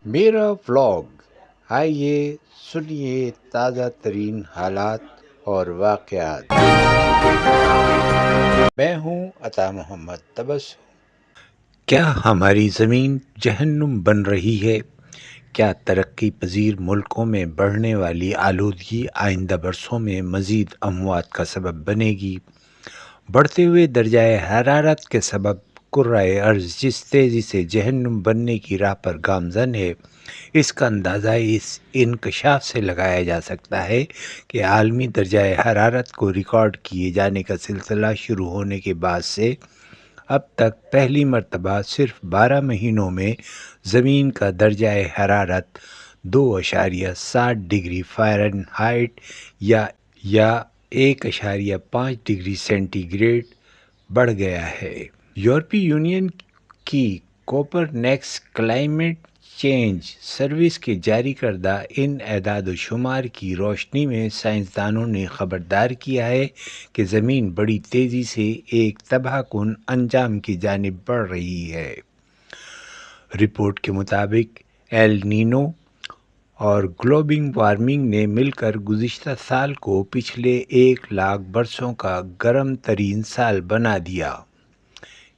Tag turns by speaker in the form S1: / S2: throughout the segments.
S1: میرا ولاگ، آئیے سنیے تازہ ترین حالات اور واقعات۔ میں ہوں عطا محمد تبسم۔ کیا ہماری زمین جہنم بن رہی ہے؟ کیا ترقی پذیر ملکوں میں بڑھنے والی آلودگی آئندہ برسوں میں مزید اموات کا سبب بنے گی؟ بڑھتے ہوئے درجہ حرارت کے سبب کرۂ ارض جس تیزی سے جہنم بننے کی راہ پر گامزن ہے، اس کا اندازہ اس انکشاف سے لگایا جا سکتا ہے کہ عالمی درجہ حرارت کو ریکارڈ کیے جانے کا سلسلہ شروع ہونے کے بعد سے اب تک پہلی مرتبہ صرف 12 مہینوں میں زمین کا درجہ حرارت 2.7 ڈگری فahrenheit یا 1.5 ڈگری سینٹی گریڈ بڑھ گیا ہے۔ یورپی یونین کی کوپرنیکس کلائمیٹ چینج سروس کے جاری کردہ ان اعداد و شمار کی روشنی میں سائنسدانوں نے خبردار کیا ہے کہ زمین بڑی تیزی سے ایک تباہ کن انجام کی جانب بڑھ رہی ہے۔ رپورٹ کے مطابق ایل نینو اور گلوبل وارمنگ نے مل کر گزشتہ سال کو پچھلے 1 لاکھ برسوں کا گرم ترین سال بنا دیا۔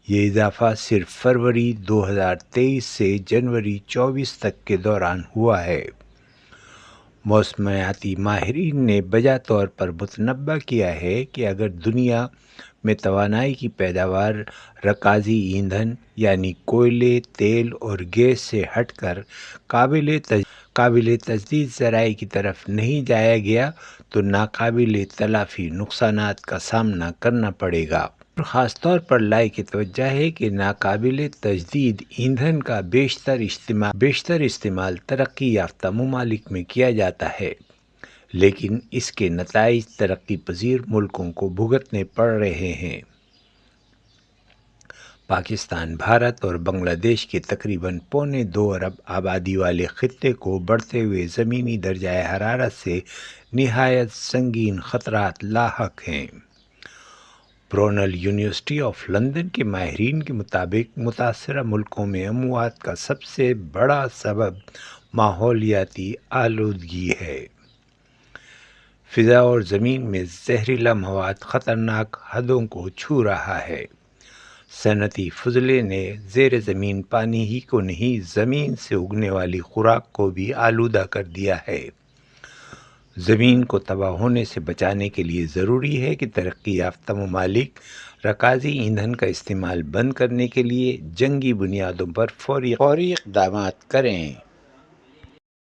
S1: یہ اضافہ صرف فروری 2023 سے جنوری 24 تک کے دوران ہوا ہے۔ موسمیاتی ماہرین نے بجا طور پر متنبہ کیا ہے کہ اگر دنیا میں توانائی کی پیداوار رکازی ایندھن یعنی کوئلے، تیل اور گیس سے ہٹ کر قابل تجدید ذرائع کی طرف نہیں جایا گیا تو ناقابل تلافی نقصانات کا سامنا کرنا پڑے گا۔ خاص طور پر لائق توجہ ہے کہ ناقابل تجدید ایندھن کا بیشتر استعمال ترقی یافتہ ممالک میں کیا جاتا ہے، لیکن اس کے نتائج ترقی پذیر ملکوں کو بھگتنے پڑ رہے ہیں۔ پاکستان، بھارت اور بنگلہ دیش کے تقریباً 2.25 ارب آبادی والے خطے کو بڑھتے ہوئے زمینی درجہ حرارت سے نہایت سنگین خطرات لاحق ہیں۔ برونل یونیورسٹی آف لندن کے ماہرین کے مطابق متاثرہ ملکوں میں اموات کا سب سے بڑا سبب ماحولیاتی آلودگی ہے۔ فضا اور زمین میں زہریلا مواد خطرناک حدوں کو چھو رہا ہے۔ صنعتی فضلے نے زیر زمین پانی ہی کو نہیں، زمین سے اگنے والی خوراک کو بھی آلودہ کر دیا ہے۔ زمین کو تباہ ہونے سے بچانے کے لیے ضروری ہے کہ ترقی یافتہ ممالک رکازی ایندھن کا استعمال بند کرنے کے لیے جنگی بنیادوں پر فوری اقدامات کریں۔